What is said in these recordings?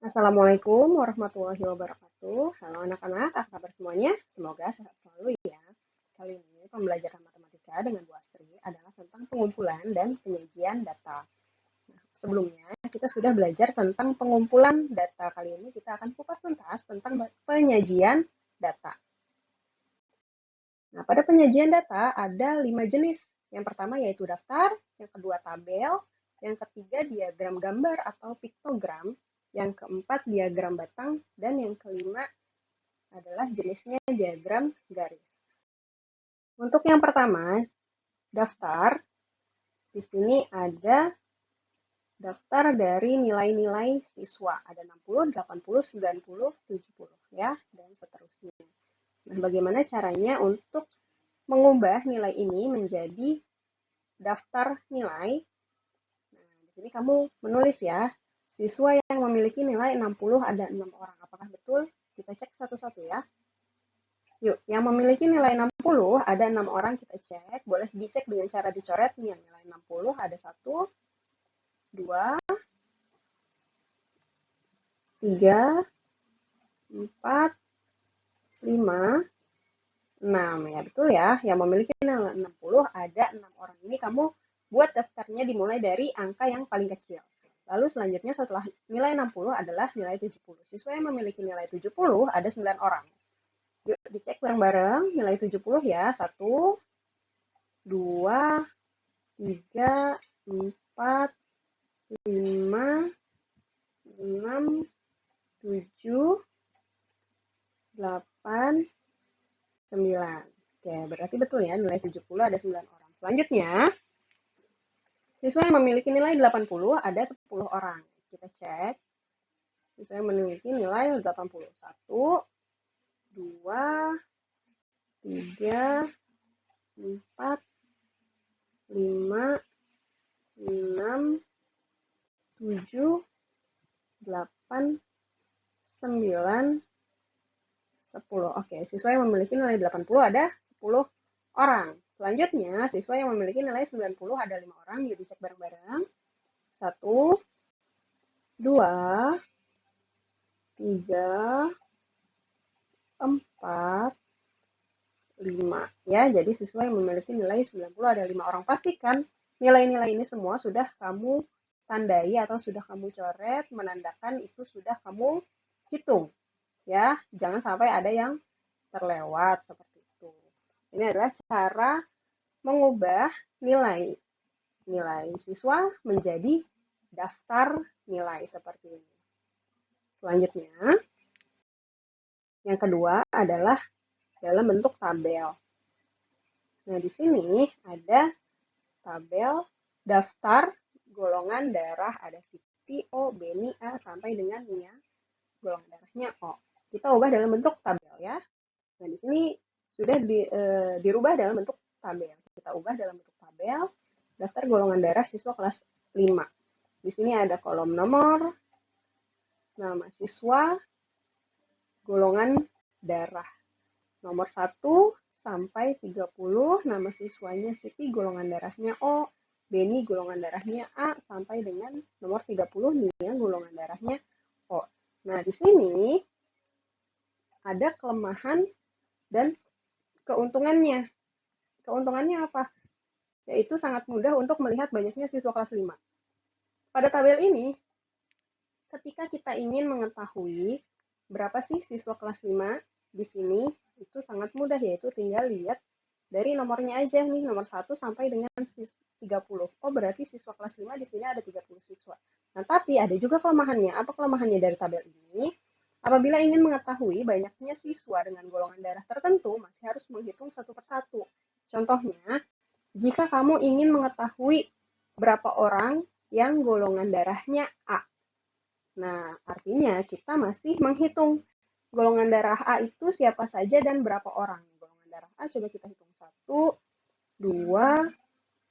Assalamualaikum warahmatullahi wabarakatuh. Halo anak-anak, apa kabar semuanya? Semoga sehat selalu ya. Kali ini pembelajaran matematika dengan Bu Astri adalah tentang pengumpulan dan penyajian data. Nah, sebelumnya kita sudah belajar tentang pengumpulan data. Kali ini kita akan kupas tuntas tentang penyajian data. Nah, pada penyajian data ada 5 jenis. Yang pertama yaitu daftar, yang kedua tabel, yang ketiga diagram gambar atau piktogram, yang keempat diagram batang, dan yang kelima adalah jenisnya diagram garis. Untuk yang pertama, daftar, di sini ada daftar dari nilai-nilai siswa. Ada 60, 80, 90, 70 ya, dan seterusnya. Nah, bagaimana caranya untuk mengubah nilai ini menjadi daftar nilai? Nah, di sini kamu menulis ya, siswa yang memiliki nilai 60 ada 6 orang. Apakah betul? Kita cek satu-satu ya. Yuk, yang memiliki nilai 60 ada 6 orang, kita cek. Boleh dicek dengan cara dicoret nih, yang nilai 60 ada 1, 2, 3, 4, 5, 6. Ya, betul ya. Yang memiliki nilai 60 ada 6 orang. Ini kamu buat daftarnya dimulai dari angka yang paling kecil. Lalu selanjutnya setelah nilai 60 adalah nilai 70. Siswa yang memiliki nilai 70 ada 9 orang. Yuk dicek bareng-bareng nilai 70 ya. 1, 2, 3, 4, 5, 6, 7, 8, 9. Oke, berarti betul ya nilai 70 ada 9 orang. Selanjutnya, siswa yang memiliki nilai 80 ada 10 orang. Kita cek. Siswa yang memiliki nilai 80. 1, 2, 3, 4, 5, 6, 7, 8, 9, 10. Oke, siswa yang memiliki nilai 80 ada 10 orang. Selanjutnya, siswa yang memiliki nilai 90 ada 5 orang. Yuk dicek bareng-bareng. 1, 2, 3, 4, 5. Ya, jadi siswa yang memiliki nilai 90 ada 5 orang. Pastikan nilai-nilai ini semua sudah kamu tandai atau sudah kamu coret, menandakan itu sudah kamu hitung. Ya, jangan sampai ada yang terlewat seperti itu. Ini adalah cara mengubah nilai siswa menjadi daftar nilai seperti ini. Selanjutnya, yang kedua adalah dalam bentuk tabel. Nah, di sini ada tabel daftar golongan darah, ada Siti, O, Beni, A, sampai dengan Nia, golongan darahnya O. Kita ubah dalam bentuk tabel ya. Nah, di sini sudah dirubah dalam bentuk tabel. Kita ubah dalam bentuk tabel daftar golongan darah siswa kelas 5. Di sini ada kolom nomor, nama siswa, golongan darah. Nomor 1 sampai 30, nama siswanya Siti, golongan darahnya O, Beni, golongan darahnya A, sampai dengan nomor 30, Nia, golongan darahnya O. Nah, di sini ada kelemahan dan keuntungannya. Keuntungannya apa? Yaitu sangat mudah untuk melihat banyaknya siswa kelas 5. Pada tabel ini, ketika kita ingin mengetahui berapa sih siswa kelas 5 di sini, itu sangat mudah, yaitu tinggal lihat dari nomornya aja nih, nomor 1 sampai dengan 30. Oh, berarti siswa kelas 5 di sini ada 30 siswa. Nah, tapi ada juga kelemahannya. Apa kelemahannya dari tabel ini? Apabila ingin mengetahui banyaknya siswa dengan golongan darah tertentu, masih harus menghitung satu persatu. Contohnya, jika kamu ingin mengetahui berapa orang yang golongan darahnya A. Nah, artinya kita masih menghitung golongan darah A itu siapa saja dan berapa orang. Golongan darah A coba kita hitung. 1, 2,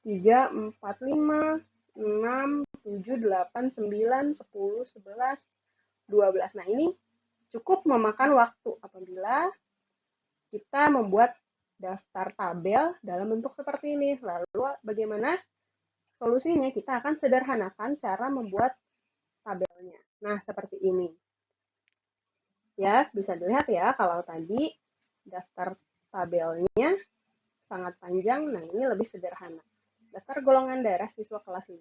3, 4, 5, 6, 7, 8, 9, 10, 11, 12. Nah, ini cukup memakan waktu apabila kita membuat daftar tabel dalam bentuk seperti ini. Lalu bagaimana solusinya? Kita akan sederhanakan cara membuat tabelnya. Nah, seperti ini. Ya, bisa dilihat ya kalau tadi daftar tabelnya sangat panjang. Nah, ini lebih sederhana. Daftar golongan darah siswa kelas 5.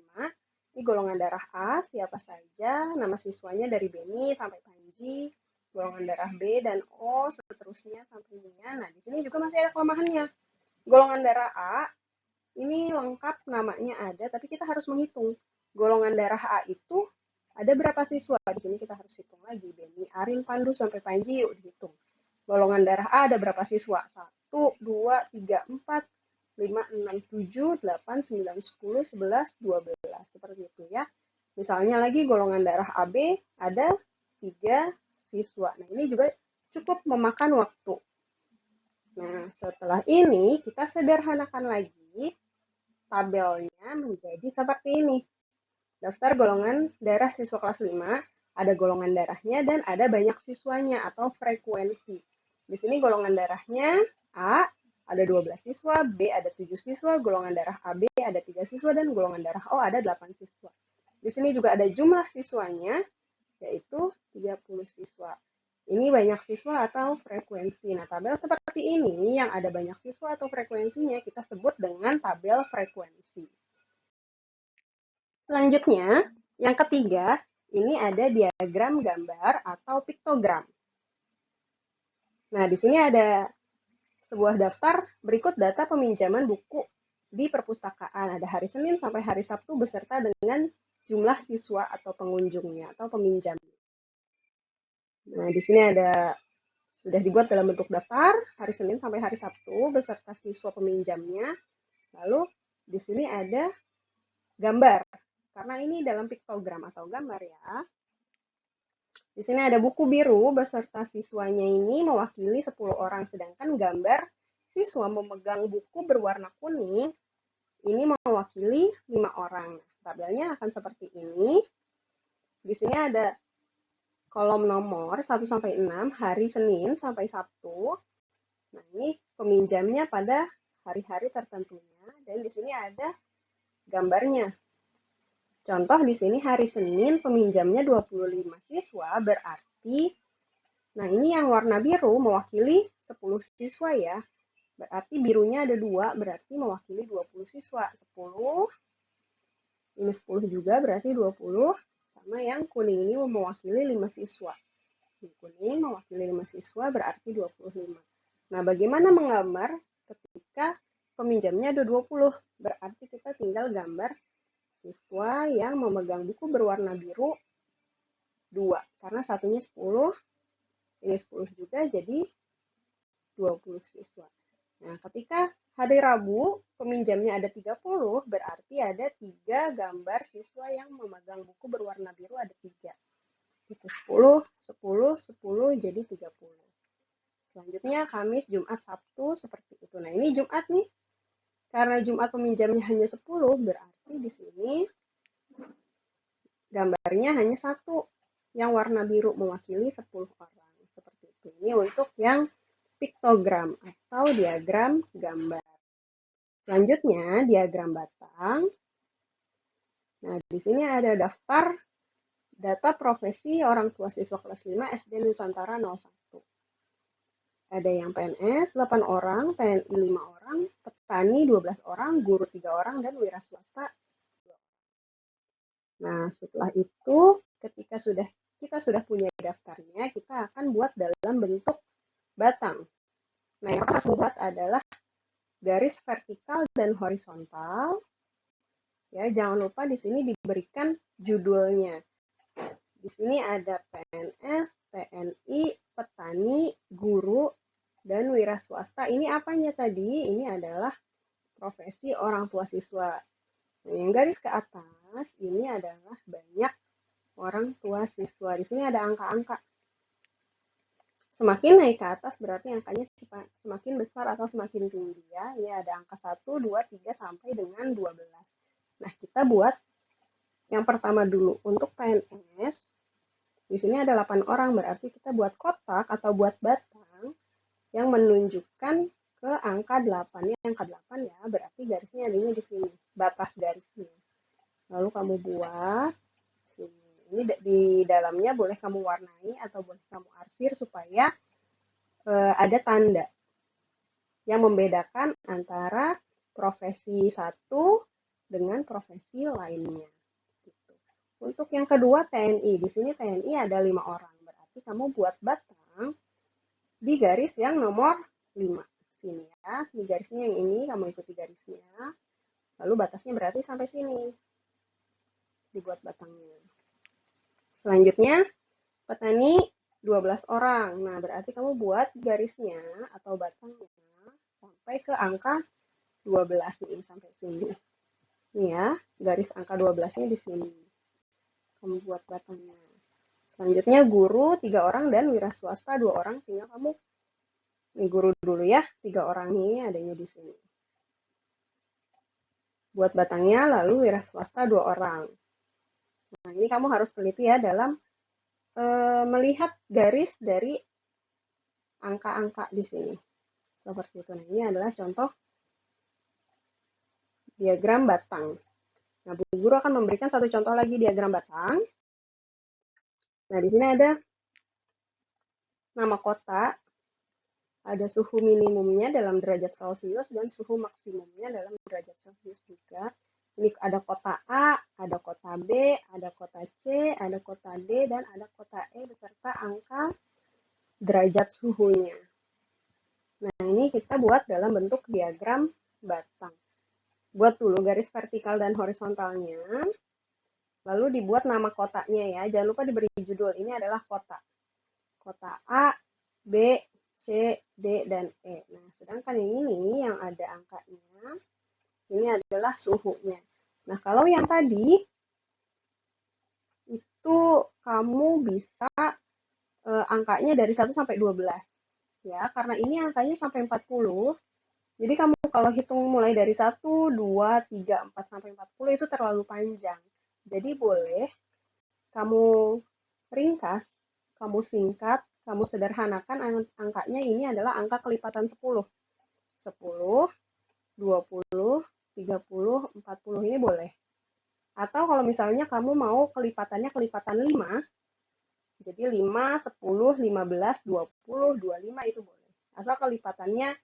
Ini golongan darah A, siapa saja, nama siswanya dari Beni sampai Panji, golongan darah B dan O, seterusnya sampai Nia. Nah, di sini juga masih ada kelemahannya. Golongan darah A, ini lengkap namanya ada, tapi kita harus menghitung. Golongan darah A itu ada berapa siswa? Di sini kita harus hitung lagi. Beni, Arin, Pandu, sampai Panji, yuk dihitung. Golongan darah A ada berapa siswa? 1, 2, 3, 4, 5, 6, 7, 8, 9, 10, 11, 12. Seperti itu ya. Misalnya lagi golongan darah AB ada 3 siswa. Nah, ini juga cukup memakan waktu. Nah, setelah ini kita sederhanakan lagi tabelnya menjadi seperti ini. Daftar golongan darah siswa kelas 5, ada golongan darahnya dan ada banyak siswanya atau frekuensi. Di sini golongan darahnya A ada 12 siswa, B ada 7 siswa, golongan darah AB ada 3 siswa, dan golongan darah O ada 8 siswa. Di sini juga ada jumlah siswanya, yaitu 30 siswa. Ini banyak siswa atau frekuensi. Nah, tabel seperti ini yang ada banyak siswa atau frekuensinya kita sebut dengan tabel frekuensi. Selanjutnya, yang ketiga, ini ada diagram gambar atau piktogram. Nah, di sini ada sebuah daftar berikut data peminjaman buku di perpustakaan. Ada hari Senin sampai hari Sabtu beserta dengan jumlah siswa atau pengunjungnya atau peminjam. Nah, di sini ada sudah dibuat dalam bentuk daftar hari Senin sampai hari Sabtu beserta siswa peminjamnya. Lalu di sini ada gambar. Karena ini dalam piktogram atau gambar ya. Di sini ada buku biru beserta siswanya ini mewakili 10 orang. Sedangkan gambar siswa memegang buku berwarna kuning ini mewakili 5 orang. Nah, tabelnya akan seperti ini. Di sini ada kolom nomor 1 sampai 6 hari Senin sampai Sabtu. Nah, ini peminjamnya pada hari-hari tertentunya dan di sini ada gambarnya. Contoh di sini hari Senin peminjamnya 25 siswa, berarti nah ini yang warna biru mewakili 10 siswa ya. Berarti birunya ada 2, berarti mewakili 20 siswa. 10, ini 10 juga berarti 20, sama yang kuning ini mewakili 5 siswa. Yang kuning mewakili 5 siswa berarti 25. Nah, bagaimana menggambar ketika peminjamnya ada 20? Berarti kita tinggal gambar siswa yang memegang buku berwarna biru 2. Karena satunya 10, ini 10 juga, jadi 20 siswa. Nah, ketika hari Rabu peminjamnya ada 30, berarti ada 3 gambar siswa yang memegang buku berwarna biru ada 3. Itu 10, 10, 10, jadi 30. Selanjutnya Kamis, Jumat, Sabtu seperti itu. Nah, ini Jumat nih. Karena Jumat peminjamnya hanya 10, berarti di sini gambarnya hanya 1 yang warna biru mewakili 10 orang. Seperti itu. Ini untuk yang piktogram atau diagram gambar. Selanjutnya diagram batang. Nah, di sini ada daftar data profesi orang tua siswa kelas 5 SD Nusantara 01. Ada yang PNS 8 orang, TNI 5 orang, petani 12 orang, guru 3 orang, dan wira swasta. Nah, setelah itu ketika kita sudah punya daftarnya, kita akan buat dalam bentuk batang. Nah, yang harus buat adalah garis vertikal dan horizontal. Ya, jangan lupa di sini diberikan judulnya. Di sini ada PNS, TNI, petani, guru, dan wira swasta. Ini apanya tadi? Ini adalah profesi orang tua siswa. Nah, yang garis ke atas ini adalah banyak orang tua siswa. Di sini ada angka-angka. Semakin naik ke atas berarti angkanya semakin besar atau semakin tinggi ya. Ini ada angka 1, 2, 3 sampai dengan 12. Nah, kita buat yang pertama dulu untuk PNS. Di sini ada 8 orang, berarti kita buat kotak atau buat batang yang menunjukkan ke angka 8. Ini angka 8 ya, berarti garisnya adanya di sini, batas garisnya. Lalu kamu buat sini. Ini di dalamnya boleh kamu warnai atau boleh kamu arsir supaya ada tanda yang membedakan antara profesi satu dengan profesi lainnya. Gitu. Untuk yang kedua TNI, di sini TNI ada 5 orang, berarti kamu buat batang di garis yang nomor 5. Sini ya, di garisnya yang ini kamu ikuti garisnya, lalu batasnya berarti sampai sini, dibuat batangnya. Selanjutnya, petani 12 orang, nah berarti kamu buat garisnya atau batangnya sampai ke angka 12 nih, sampai sini. Nih ya, garis angka 12-nya di sini. Kamu buat batangnya. Selanjutnya guru 3 orang dan wira swasta 2 orang, tinggal kamu nih guru dulu ya, 3 orang nih adanya di sini. Buat batangnya, lalu wira swasta 2 orang. Nah, ini kamu harus teliti ya dalam melihat garis dari angka-angka di sini. Seperti itu. Nah, ini adalah contoh diagram batang. Nah, Bu Guru akan memberikan satu contoh lagi diagram batang. Nah, di sini ada nama kota, ada suhu minimumnya dalam derajat Celcius dan suhu maksimumnya dalam derajat Celcius juga. Ini ada kota A, ada kota B, ada kota C, ada kota D, dan ada kota E beserta angka derajat suhunya. Nah, ini kita buat dalam bentuk diagram batang. Buat dulu garis vertikal dan horizontalnya, lalu dibuat nama kotanya ya. Jangan lupa diberi judul, ini adalah kota. Kota A, B, C, D, dan E. Nah, sedangkan yang ini yang ada angkanya, ini adalah suhunya. Nah, kalau yang tadi, itu kamu bisa angkanya dari 1 sampai 12. Ya, karena ini angkanya sampai 40. Jadi kamu kalau hitung mulai dari 1, 2, 3, 4, sampai 40 itu terlalu panjang. Jadi boleh kamu ringkas, kamu singkat, kamu sederhanakan angkanya ini adalah angka kelipatan 10. 10, 20, 30, 40 ini boleh. Atau kalau misalnya kamu mau kelipatannya kelipatan 5, jadi 5, 10, 15, 20, 25 itu boleh. Asal kelipatannya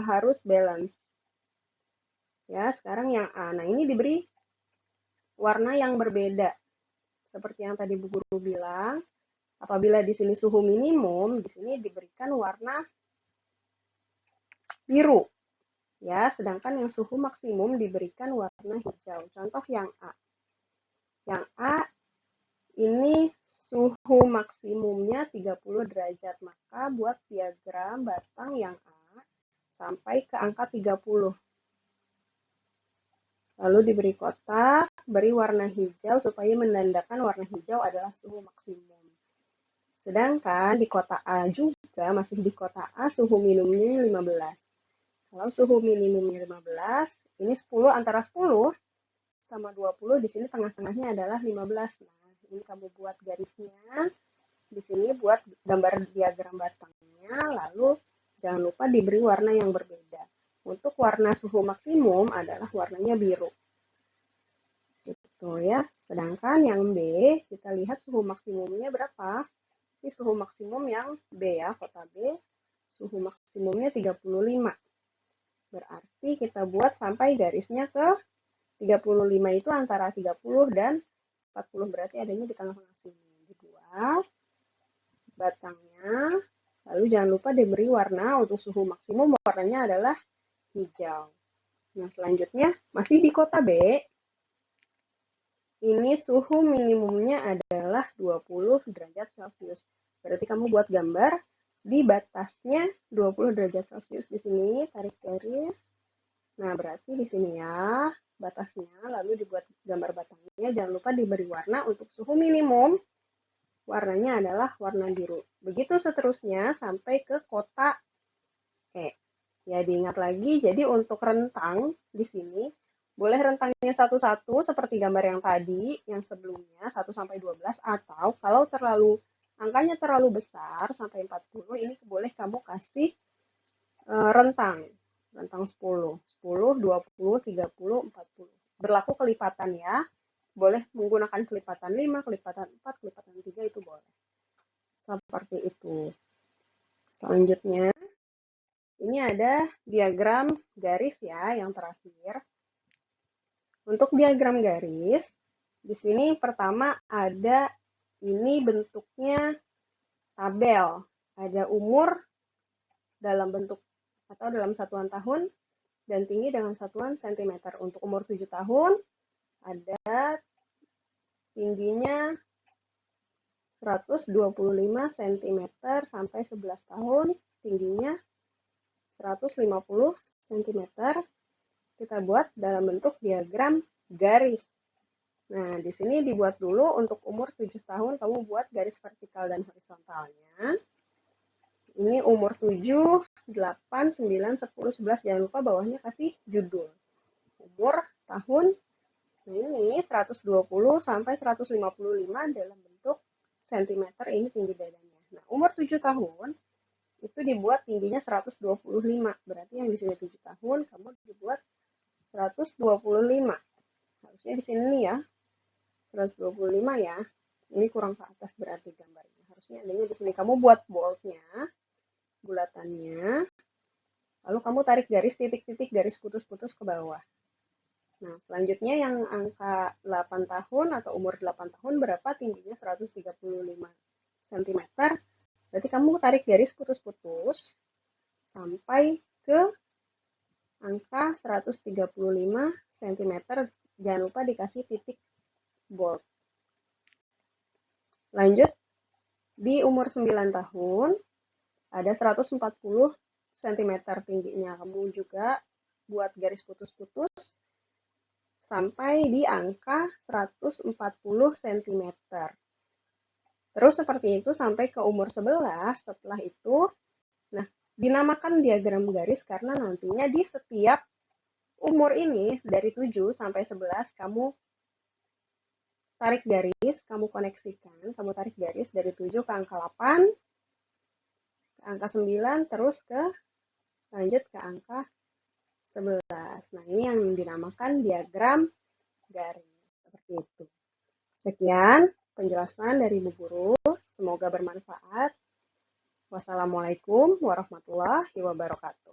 harus balance. Ya, sekarang yang A. Nah, ini diberi warna yang berbeda. Seperti yang tadi Bu Guru bilang, apabila di sini suhu minimum, di sini diberikan warna biru. Ya, sedangkan yang suhu maksimum diberikan warna hijau. Contoh yang A. Yang A ini suhu maksimumnya 30 derajat. Maka buat diagram batang yang A sampai ke angka 30. Lalu diberi kotak, beri warna hijau supaya menandakan warna hijau adalah suhu maksimum. Sedangkan di kotak A juga, masih di kotak A, suhu minimumnya 15. Kalau suhu minimumnya 15, ini 10, antara 10 sama 20, di sini tengah-tengahnya adalah 15. Nah, ini kamu buat garisnya, di sini buat gambar diagram batangnya, lalu jangan lupa diberi warna yang berbeda. Untuk warna suhu maksimum adalah warnanya biru. Gitu ya. Sedangkan yang B, kita lihat suhu maksimumnya berapa? Ini suhu maksimum yang B ya, kota B. Suhu maksimumnya 35. Berarti kita buat sampai garisnya ke 35 itu antara 30 dan 40, berarti adanya di tengah-tengah sini. Dibuat batangnya, lalu jangan lupa diberi warna untuk suhu maksimum, warnanya adalah hijau. Nah, selanjutnya masih di kota B, ini suhu minimumnya adalah 20 derajat Celcius. Berarti kamu buat gambar di batasnya 20 derajat Celcius di sini, tarik garis. Nah, berarti di sini ya batasnya, lalu dibuat gambar batangnya. Jangan lupa diberi warna untuk suhu minimum. Warnanya adalah warna biru. Begitu seterusnya sampai ke kota E. Ya, diingat lagi, jadi untuk rentang di sini, boleh rentangnya satu-satu seperti gambar yang tadi, yang sebelumnya 1 sampai 12, atau kalau angkanya terlalu besar sampai 40, ini boleh kamu kasih rentang 10, 10, 20, 30, 40. Berlaku kelipatan ya. boleh menggunakan kelipatan 5, kelipatan 4, kelipatan 3 itu boleh. Seperti itu. Selanjutnya, ini ada diagram garis ya yang terakhir. Untuk diagram garis, di sini pertama ada ini bentuknya tabel. Ada umur dalam bentuk atau dalam satuan tahun dan tinggi dalam satuan sentimeter. Untuk umur 7 tahun ada tingginya 125 cm sampai 11 tahun, tingginya 150 cm. Kita buat dalam bentuk diagram garis. Nah, di sini dibuat dulu untuk umur 7 tahun, kamu buat garis vertikal dan horizontalnya. Ini umur 7, 8, 9, 10, 11. Jangan lupa bawahnya kasih judul. Umur, tahun, nah ini 120 sampai 155 dalam bentuk sentimeter, ini tinggi dadanya. Nah, umur 7 tahun itu dibuat tingginya 125. Berarti yang di sini 7 tahun, kamu dibuat 125. Harusnya di sini ya, 125 ya. Ini kurang ke atas berarti gambarnya. Harusnya adanya di sini. Kamu buat boldnya, bulatannya, lalu kamu tarik garis titik-titik, garis putus-putus ke bawah. Nah, selanjutnya yang angka 8 tahun atau umur 8 tahun berapa tingginya 135 cm. Berarti kamu tarik garis putus-putus sampai ke angka 135 cm. Jangan lupa dikasih titik bold. Lanjut, di umur 9 tahun ada 140 cm tingginya. Kamu juga buat garis putus-putus sampai di angka 140 cm. Terus seperti itu sampai ke umur 11. Setelah itu, nah, dinamakan diagram garis karena nantinya di setiap umur ini dari 7 sampai 11 kamu tarik garis, kamu koneksikan, kamu tarik garis dari 7 ke angka 8, ke angka 9, terus ke lanjut ke angka 11. Nah, ini yang dinamakan diagram garis. Seperti itu. Sekian penjelasan dari Bu Guru. Semoga bermanfaat. Wassalamualaikum warahmatullahi wabarakatuh.